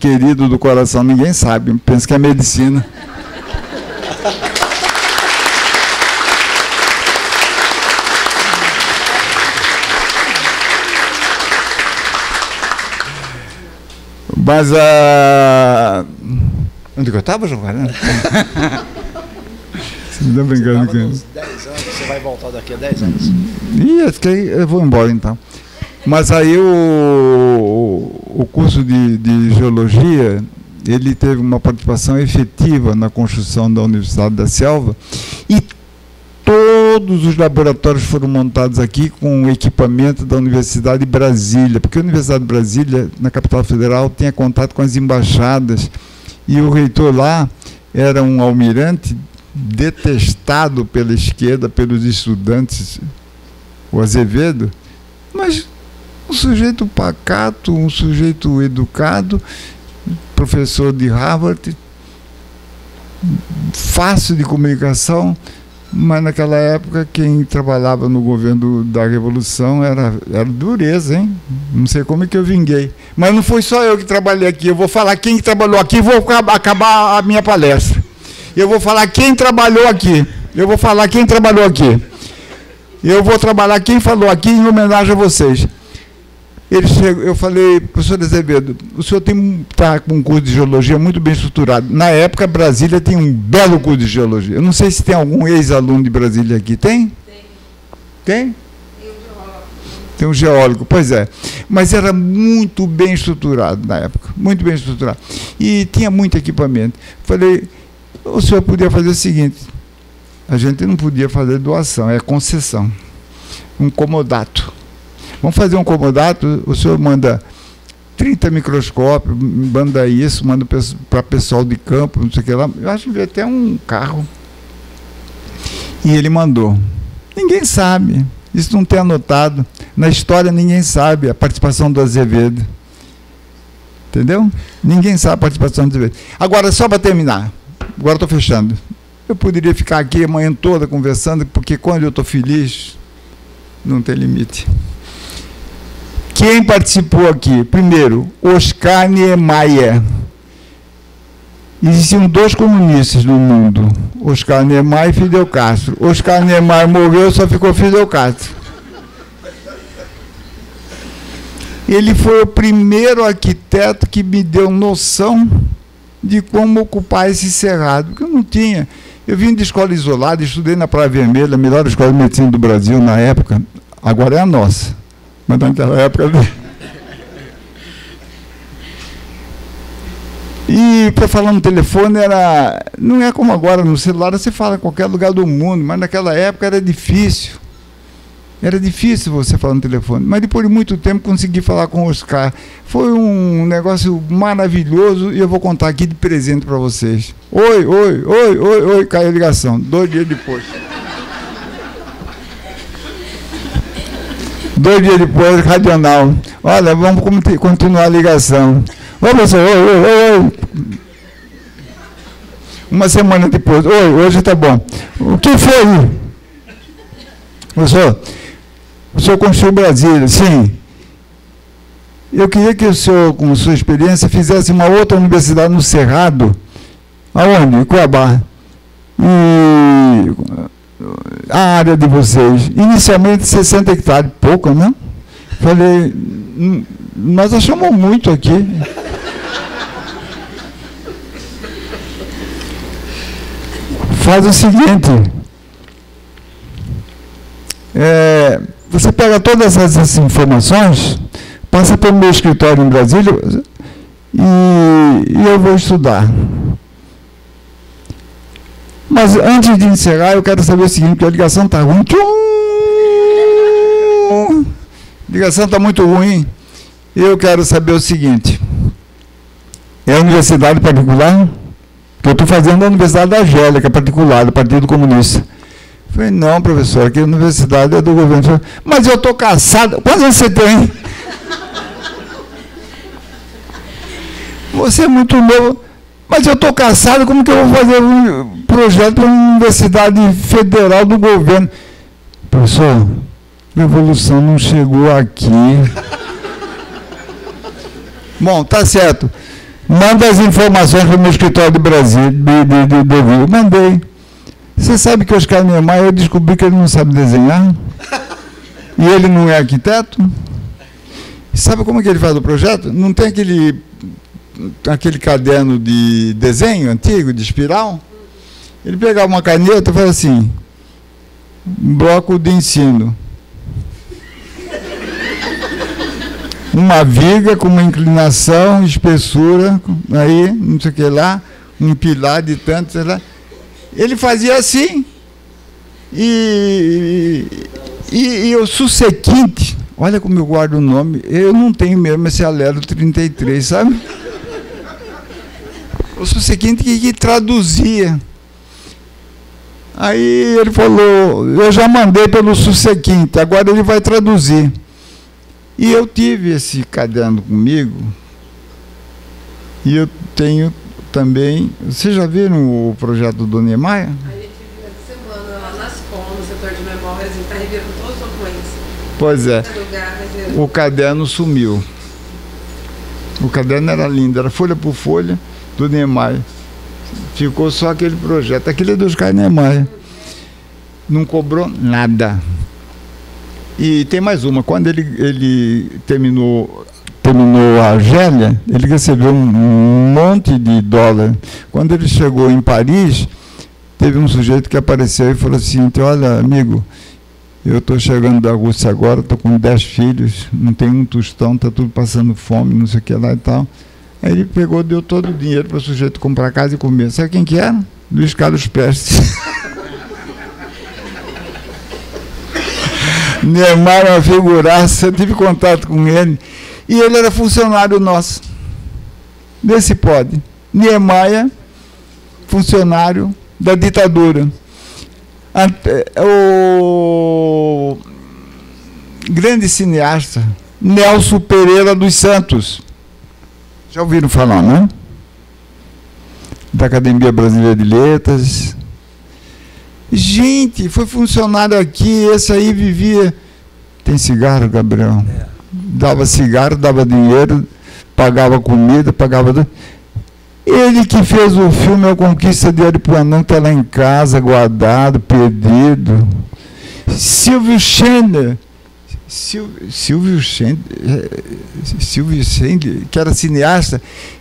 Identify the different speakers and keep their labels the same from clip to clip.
Speaker 1: querido do coração, ninguém sabe, pensa que é medicina. Mas onde que eu estava, Giovanni? Você me dá brincando com
Speaker 2: uns 10 anos, você vai voltar daqui a 10 anos?
Speaker 1: Eu vou embora então. Mas aí o curso de Geologia, ele teve uma participação efetiva na construção da Universidade da Selva e todos os laboratórios foram montados aqui com o equipamento da Universidade de Brasília, porque a Universidade de Brasília, na capital federal, tinha contato com as embaixadas e o reitor lá era um almirante detestado pela esquerda, pelos estudantes, o Azevedo, mas um sujeito pacato, um sujeito educado, professor de Harvard, fácil de comunicação, mas naquela época quem trabalhava no governo da Revolução era dureza, hein? Não sei como é que eu vinguei. Mas não foi só eu que trabalhei aqui, eu vou falar quem trabalhou aqui e vou acabar a minha palestra. Eu vou falar quem trabalhou aqui. Eu vou falar quem trabalhou aqui. Eu vou trabalhar quem falou aqui em homenagem a vocês. Ele chegou, eu falei, professor Azevedo, o senhor está com um curso de geologia muito bem estruturado. Na época, Brasília tem um belo curso de geologia. Eu não sei se tem algum ex-aluno de Brasília aqui. Tem? Tem? Tem um geólogo, pois é. Mas era muito bem estruturado na época, muito bem estruturado. E tinha muito equipamento. Falei, o senhor podia fazer o seguinte, a gente não podia fazer doação, é concessão. Um comodato. Vamos fazer um comodato, o senhor manda 30 microscópios, manda isso, manda para pessoal de campo, não sei o que lá. Eu acho que veio até um carro. E ele mandou. Ninguém sabe, isso não tem anotado. Na história ninguém sabe a participação do Azevedo. Entendeu? Ninguém sabe a participação do Azevedo. Agora, só para terminar, agora estou fechando. Eu poderia ficar aqui a manhã toda conversando, porque quando eu estou feliz, não tem limite. Quem participou aqui? Primeiro, Oscar Niemeyer. Existiam dois comunistas no mundo, Oscar Niemeyer e Fidel Castro. Oscar Niemeyer morreu, só ficou Fidel Castro. Ele foi o primeiro arquiteto que me deu noção de como ocupar esse cerrado, porque eu não tinha. Eu vim de escola isolada, estudei na Praia Vermelha, a melhor escola de medicina do Brasil na época, agora é a nossa. Mas naquela época... E para falar no telefone era... Não é como agora, no celular você fala em qualquer lugar do mundo, mas naquela época era difícil. Era difícil você falar no telefone. Mas depois de muito tempo consegui falar com o Oscar. Foi um negócio maravilhoso e eu vou contar aqui de presente para vocês. Oi, caiu a ligação. 2 dias depois. 2 dias depois, radional. Olha, vamos continuar a ligação. Oi, professor, oi. Uma semana depois, hoje está bom. O que foi? Professor, o senhor construiu Brasília, sim. Eu queria que o senhor, com sua experiência, fizesse uma outra universidade no Cerrado. Aonde? Em Cuiabá. E... a área de vocês, inicialmente 60 hectares, pouco, né? Falei, nós achamos muito aqui. Faz o seguinte, você pega todas essas informações, passa pelo meu escritório em Brasília e eu vou estudar. Mas antes de encerrar, eu quero saber o seguinte, porque a ligação está ruim. A ligação está muito ruim. Eu quero saber o seguinte. É a universidade particular? Que eu estou fazendo a Universidade da Angélica, particular, do Partido Comunista. Eu falei, não, professor, aqui a universidade é do governo. Mas eu estou caçado. Quantos anos você tem? Você é muito novo. Mas eu estou caçado, como que eu vou fazer um projeto para uma universidade federal do governo? Professor, a revolução não chegou aqui. Bom, tá certo. Manda as informações para o meu escritório de Brasília, do Rio. Mandei. Você sabe que o Oscar Niemeyer, eu descobri que ele não sabe desenhar? E ele não é arquiteto? Sabe como é que ele faz o projeto? Não tem aquele caderno de desenho antigo, de espiral? Ele pegava uma caneta e fazia assim, um bloco de ensino. Uma viga com uma inclinação, espessura, aí, não sei o que lá, um pilar de tanto, sei lá. Ele fazia assim, e o Sussequinte, olha como eu guardo o nome, eu não tenho mesmo esse Alero 33, sabe? O Sussequinte que traduzia. Aí ele falou, eu já mandei pelo Sussequinte, agora ele vai traduzir. E eu tive esse caderno comigo, e eu tenho também... Vocês já viram o projeto do Niemeyer?
Speaker 3: A gente viu essa semana lá nas FON, no setor de memórias, e está revirando todos os documentos.
Speaker 1: Pois é. O caderno sumiu. O caderno era lindo, era folha por folha do Niemeyer. Ficou só aquele projeto. Aquele é do Oscar Niemeyer. Não cobrou nada. E tem mais uma. Quando ele terminou a Argélia, ele recebeu um monte de dólar. Quando ele chegou em Paris, teve um sujeito que apareceu e falou assim, olha, amigo, eu estou chegando da Rússia agora, estou com 10 filhos, não tenho um tostão, está tudo passando fome, não sei o que lá e tal. Aí ele pegou, deu todo o dinheiro para o sujeito comprar casa e comer. Sabe quem que era? Luiz Carlos Prestes. Niemeyer é uma figuraça, eu tive contato com ele, e ele era funcionário nosso. Vê se pode. Niemeyer, funcionário da ditadura. O grande cineasta, Nelson Pereira dos Santos. Já ouviram falar, né? Da Academia Brasileira de Letras. Gente, foi funcionário aqui, esse aí vivia... Tem cigarro, Gabriel? É. Dava cigarro, dava dinheiro, pagava comida, pagava... Ele que fez o filme A Conquista de Aripuanã, que está lá em casa, guardado, perdido. Silvio Schender, que era cineasta,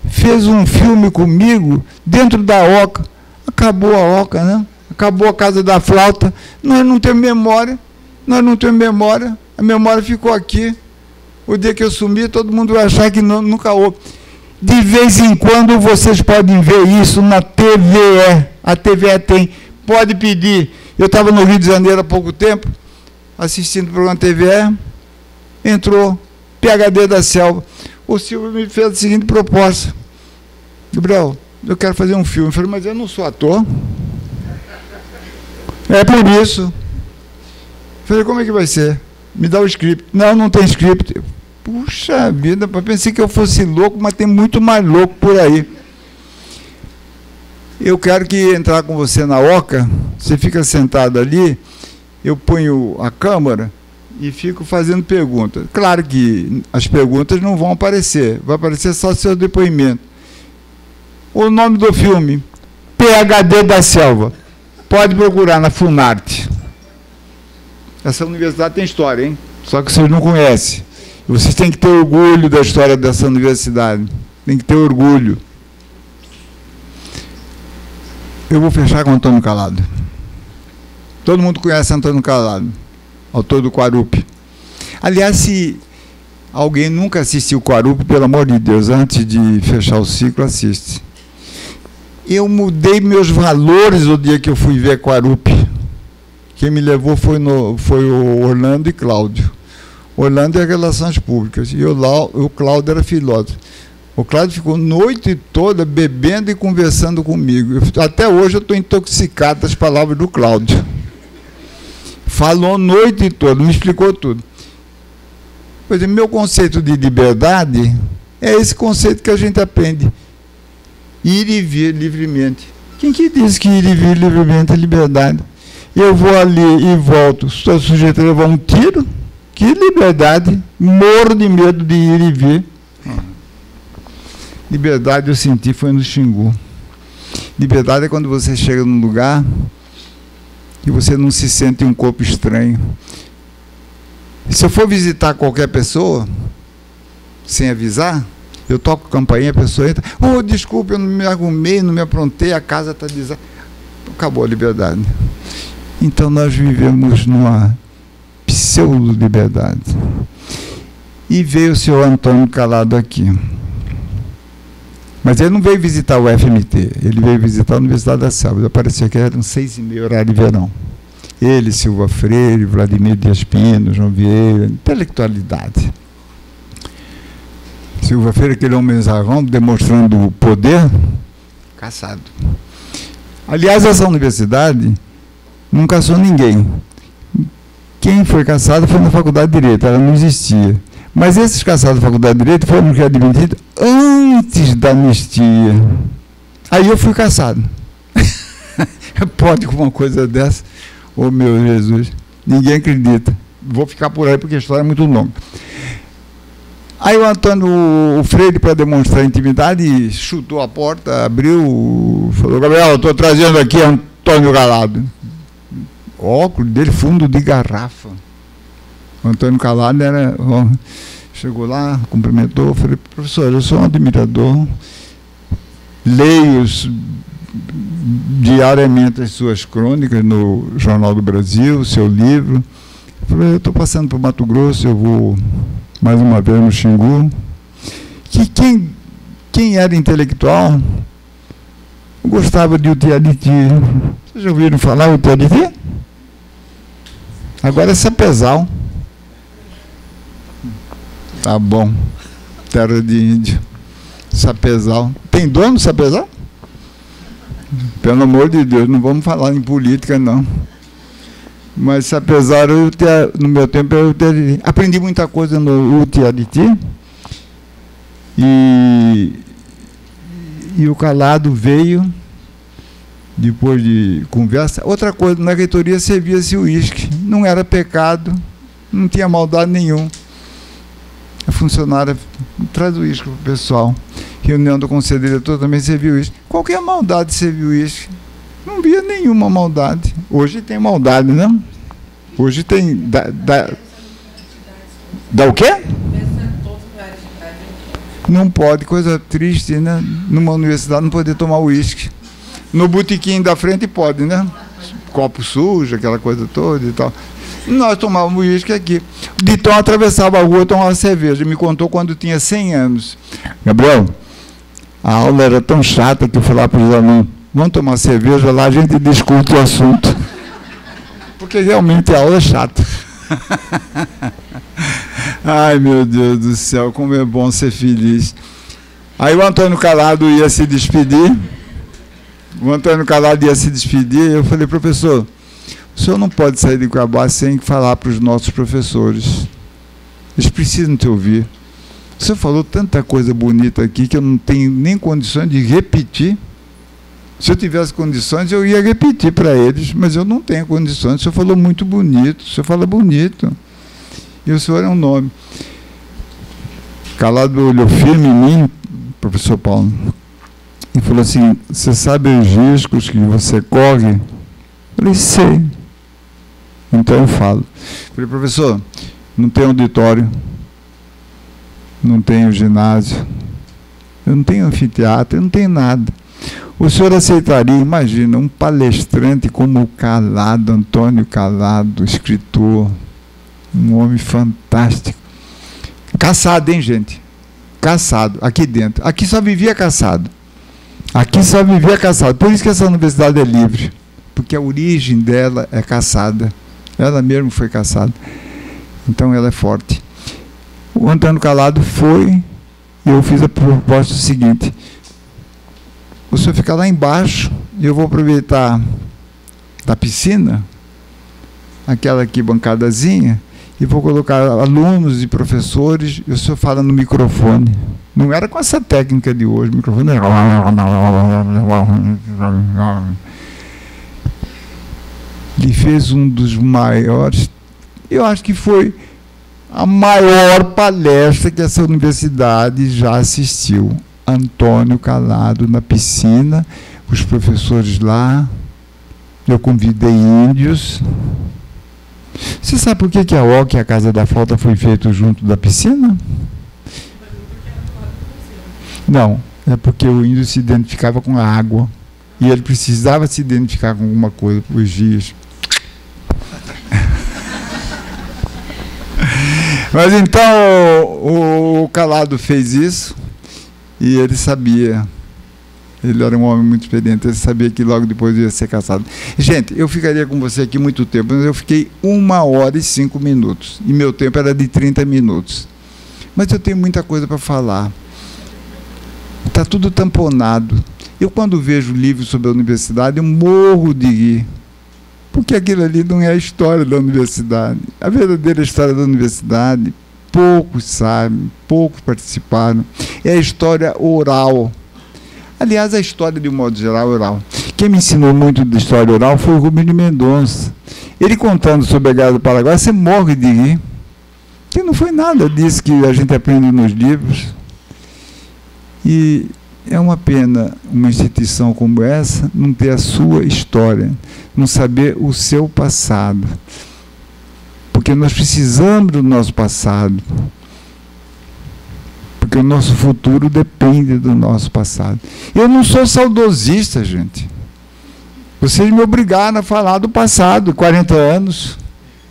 Speaker 1: fez um filme comigo dentro da Oca. Acabou a Oca, né? Acabou a Casa da Flauta. Nós não temos memória. A memória ficou aqui. O dia que eu sumi, todo mundo vai achar que nunca houve. De vez em quando vocês podem ver isso na TVE. A TVE tem. Pode pedir. Eu estava no Rio de Janeiro há pouco tempo, assistindo o programa TVE. Entrou PhD da Selva. O Silvio me fez a seguinte proposta. Gabriel, eu quero fazer um filme. Eu falei, mas eu não sou ator. É por isso. Eu falei, como é que vai ser? Me dá o script. Não, não tem script. Puxa vida, pensei que eu fosse louco, mas tem muito mais louco por aí. Eu quero que entrar com você na Oca, você fica sentado ali, eu ponho a câmera e fico fazendo perguntas. Claro que as perguntas não vão aparecer, vai aparecer só seu depoimento. O nome do filme, PhD da Selva. Pode procurar na Funarte. Essa universidade tem história, hein? Só que vocês não conhecem. Vocês têm que ter orgulho da história dessa universidade. Tem que ter orgulho. Eu vou fechar com Antônio Calado. Todo mundo conhece Antônio Calado, autor do Quarupi. Aliás, se alguém nunca assistiu Quarupi, pelo amor de Deus, antes de fechar o ciclo, assiste. Eu mudei meus valores o dia que eu fui ver Quarupi. Quem me levou foi o Orlando e Cláudio. Orlando é Relações Públicas, e o Cláudio era filósofo. O Cláudio ficou a noite toda bebendo e conversando comigo. Até hoje eu estou intoxicado das palavras do Cláudio. Falou a noite toda, me explicou tudo. Pois é, meu conceito de liberdade é esse conceito que a gente aprende. Ir e vir livremente. Quem que diz que ir e vir livremente é liberdade? Eu vou ali e volto, estou sujeito a levar um tiro? Que liberdade, morro de medo de ir e vir. Liberdade eu senti foi no Xingu. Liberdade é quando você chega num lugar e você não se sente um corpo estranho. Se eu for visitar qualquer pessoa, sem avisar, eu toco campainha, a pessoa entra, oh, desculpe, eu não me arrumei, não me aprontei, a casa está desarrumada. Acabou a liberdade. Então nós vivemos numa pseudo-liberdade. E veio o senhor Antônio Calado aqui. Mas ele não veio visitar o FMT, ele veio visitar a Universidade da Selva. Apareceu que eram 6h30, horário de verão. Ele, Silva Freire, Vladimir Dias Pino, João Vieira, intelectualidade. Silva Freire, aquele homenzarrão, demonstrando o poder, caçado. Aliás, essa universidade não caçou ninguém. Quem foi caçado foi na Faculdade de Direito, ela não existia. Mas esses caçados da Faculdade de Direito foram admitidos antes da anistia. Aí eu fui caçado. Pode com uma coisa dessa? Oh, meu Jesus, ninguém acredita. Vou ficar por aí porque a história é muito longa. Aí o Antônio Freire, para demonstrar intimidade, chutou a porta, abriu, falou, Gabriel, estou trazendo aqui Antônio Calado. O óculos dele, fundo de garrafa. O Antônio Calado era, ó, chegou lá, cumprimentou, falei, professor, eu sou um admirador, leio diariamente as suas crônicas no Jornal do Brasil, o seu livro. Eu falei, eu estou passando por Mato Grosso, eu vou mais uma vez no Xingu. Que quem era intelectual gostava de Utiariti. Vocês já ouviram falar de Utiariti? Agora é Sapezal. Tá bom. Terra de índio. Sapezal. Tem dono Sapezal? Pelo amor de Deus, não vamos falar em política, não. Mas apesar no meu tempo eu aprendi muita coisa no Utiariti e o Calado veio depois de conversa. Outra coisa, na reitoria servia-se uísque, não era pecado, não tinha maldade nenhuma. A funcionária traz o uísque para o pessoal. Reunião do Conselho Diretor também serviu uísque. Qualquer maldade serviu uísque. Não via nenhuma maldade. Hoje tem maldade, não? Hoje tem... Dá o quê? Não pode, coisa triste, né? Numa universidade não poder tomar uísque. No botequim da frente pode, né? Copo sujo, aquela coisa toda e tal. Nós tomávamos uísque aqui. De Tom atravessava a rua, tomava cerveja. Me contou quando tinha 100 anos. Gabriel, a aula era tão chata que eu fui lá para os alunos, vamos tomar cerveja lá, a gente discute o assunto. Porque realmente a aula é chata. Ai, meu Deus do céu, como é bom ser feliz. Aí o Antônio Calado ia se despedir. Eu falei, professor, o senhor não pode sair de Cuiabá sem falar para os nossos professores. Eles precisam te ouvir. O senhor falou tanta coisa bonita aqui que eu não tenho nem condições de repetir. Se eu tivesse condições, eu ia repetir para eles, mas eu não tenho condições. O senhor falou muito bonito, o senhor fala bonito. E o senhor é um nome. Calado olhou firme em mim, professor Paulo, e falou assim, você sabe os riscos que você corre? Eu falei, sei. Então eu falo. Falei, professor, não tem auditório, não tenho ginásio, eu não tenho anfiteatro, eu não tenho nada. O senhor aceitaria, imagina, um palestrante como o Calado, Antônio Calado, escritor, um homem fantástico. Caçado, hein, gente? Caçado, aqui dentro. Aqui só vivia caçado. Por isso que essa universidade é livre. Porque a origem dela é caçada. Ela mesma foi caçada. Então ela é forte. O Antônio Calado foi, e eu fiz a proposta seguinte. O senhor fica lá embaixo, e eu vou aproveitar da piscina, aquela aqui bancadazinha, e vou colocar alunos e professores, e o senhor fala no microfone. Não era com essa técnica de hoje, o microfone era... Ele fez um dos maiores, eu acho que foi a maior palestra que essa universidade já assistiu. Antônio Calado na piscina, os professores lá, eu convidei índios. Você sabe por que a OC, a Casa da Falta, foi feito junto da piscina? Não, é porque o índio se identificava com a água e ele precisava se identificar com alguma coisa por dias. Mas então o Calado fez isso e ele sabia. Ele era um homem muito experiente, ele sabia que logo depois ia ser caçado. Gente, eu ficaria com você aqui muito tempo, mas eu fiquei 1h05, e meu tempo era de 30 minutos. Mas eu tenho muita coisa para falar. Está tudo tamponado. Eu, quando vejo livros sobre a universidade, eu morro de rir. Porque aquilo ali não é a história da universidade. A verdadeira história da universidade, poucos sabem, poucos participaram. É a história oral. Aliás, a história, de um modo geral, oral. Quem me ensinou muito de história oral foi o Rubinho Mendonça. Ele contando sobre a Guerra do Paraguai, você morre de rir. Que não foi nada disso que a gente aprende nos livros. E é uma pena uma instituição como essa não ter a sua história, não saber o seu passado. Porque nós precisamos do nosso passado. Porque o nosso futuro depende do nosso passado. Eu não sou saudosista, gente. Vocês me obrigaram a falar do passado, 40 anos.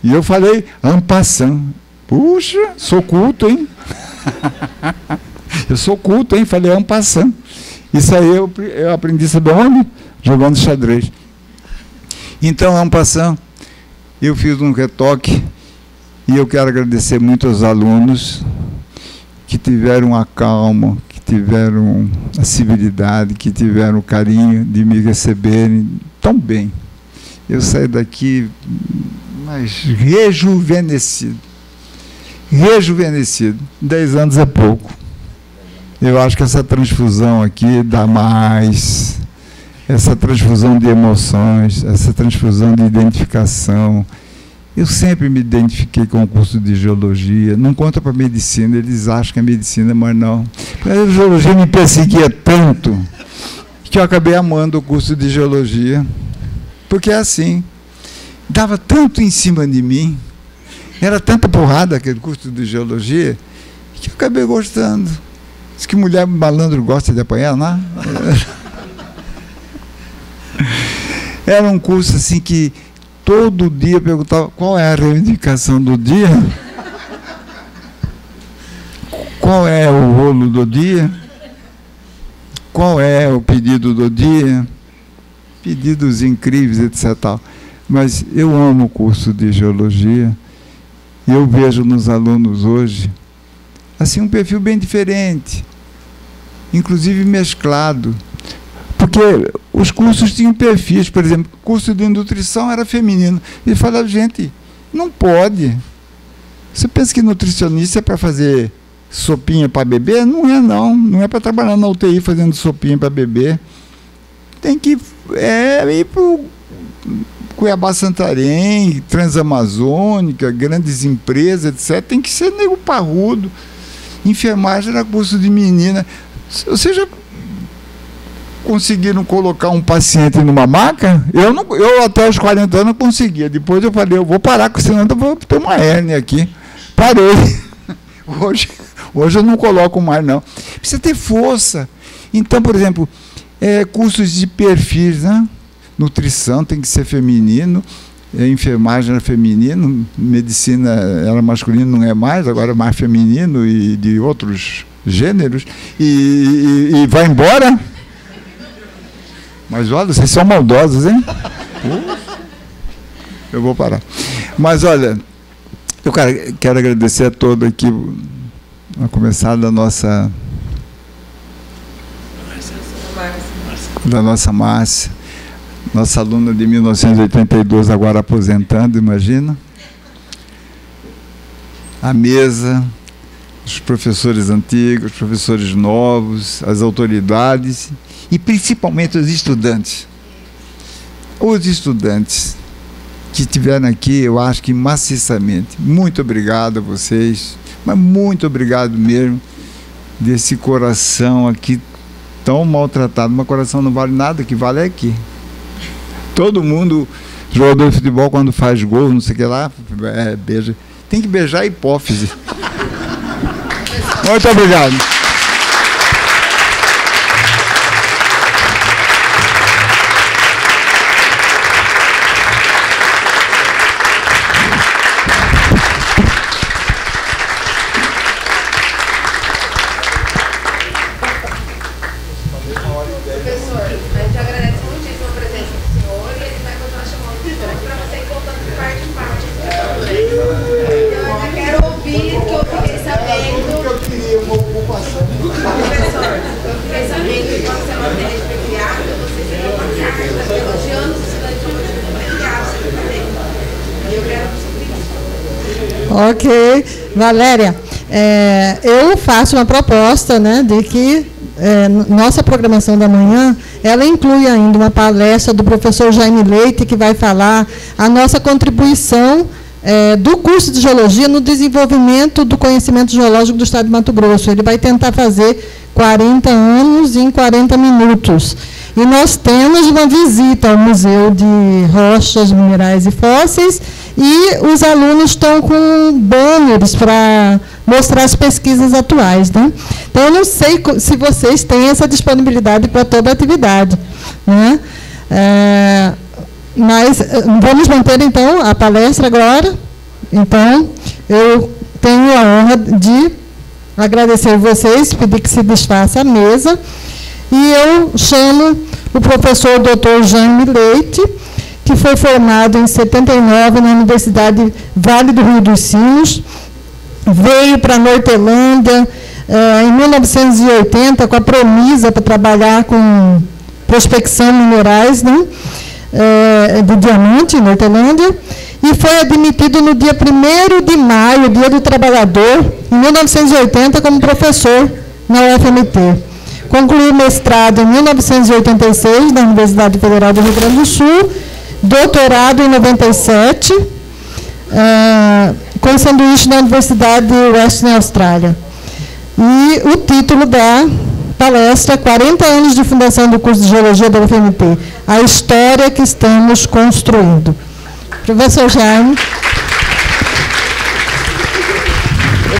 Speaker 1: E eu falei, en passant. Puxa, sou culto, hein? Eu sou culto, hein? Falei, en passant. Isso aí eu aprendi, sabe onde? Jogando xadrez. Então, en passant, eu fiz um retoque e eu quero agradecer muito aos alunos que tiveram a calma, que tiveram a civilidade, que tiveram o carinho de me receberem tão bem. Eu saí daqui, mas rejuvenescido. Rejuvenescido. 10 anos é pouco. Eu acho que essa transfusão aqui dá mais. Essa transfusão de emoções, essa transfusão de identificação. Eu sempre me identifiquei com o curso de geologia. Não conta para medicina, eles acham que é medicina, mas não. A geologia me perseguia tanto que eu acabei amando o curso de geologia. Porque é assim, dava tanto em cima de mim, era tanta porrada aquele curso de geologia, que eu acabei gostando. Diz que mulher malandro gosta de apanhar, não? Era um curso assim que todo dia eu perguntava qual é a reivindicação do dia, qual é o rolo do dia, qual é o pedido do dia, pedidos incríveis, etc. Mas eu amo o curso de geologia e eu vejo nos alunos hoje assim um perfil bem diferente, inclusive mesclado. Porque os cursos tinham perfis, por exemplo, o curso de nutrição era feminino. E falava, gente, não pode. Você pensa que nutricionista é para fazer sopinha para beber? Não é, não. Não é para trabalhar na UTI fazendo sopinha para beber. Tem que ir para o Cuiabá Santarém, Transamazônica, grandes empresas, etc. Tem que ser nego parrudo. Enfermagem era curso de menina. Você já conseguiram colocar um paciente numa maca? Eu até os 40 anos não conseguia. Depois eu falei, eu vou parar, senão eu vou ter uma hérnia aqui. Parei. Hoje eu não coloco mais, não. Precisa ter força. Então, por exemplo, cursos de perfis, né? Nutrição tem que ser feminino, enfermagem era feminino, medicina era masculino, não é mais, agora é mais feminino e de outros gêneros. E vai embora. Mas olha, vocês são maldosos, hein? Eu vou parar. Mas olha, eu quero agradecer a todos aqui, a começar da nossa Márcia, nossa aluna de 1982, agora aposentando, imagina. A mesa, os professores antigos, os professores novos, as autoridades e principalmente os estudantes. Os estudantes que estiveram aqui, eu acho que maciçamente. Muito obrigado a vocês, mas muito obrigado mesmo desse coração aqui tão maltratado. Meu coração não vale nada, o que vale é aqui. Todo mundo, jogador de futebol, quando faz gol, não sei o que lá, beija. Tem que beijar a hipófise. Muito obrigado.
Speaker 4: Ok. Valéria, eu faço uma proposta, né, de que nossa programação da manhã, ela inclui ainda uma palestra do professor Jaime Leite, que vai falar a nossa contribuição do curso de Geologia no desenvolvimento do conhecimento geológico do Estado de Mato Grosso. Ele vai tentar fazer 40 anos em 40 minutos. E nós temos uma visita ao Museu de Rochas, Minerais e Fósseis, e os alunos estão com banners para mostrar as pesquisas atuais, né? Então, eu não sei se vocês têm essa disponibilidade para toda a atividade, né? Mas vamos manter, então, a palestra agora. Então, eu tenho a honra de agradecer vocês, pedir que se desfaça a mesa, e eu chamo o professor Dr. Jaime Leite, que foi formado em 79 na Universidade Vale do Rio dos Sinos, veio para Nortelândia em 1980 com a Promisa para trabalhar com prospecção minerais, né, de diamante em Nortelândia, e foi admitido no dia 1º de maio, Dia do Trabalhador, em 1980, como professor na UFMT. Concluiu o mestrado em 1986 na Universidade Federal do Rio Grande do Sul, doutorado em 97, com sanduíche na Universidade de Western Austrália. E o título da palestra, 40 anos de fundação do curso de Geologia da UFMT, a história que estamos construindo. Professor Jaime.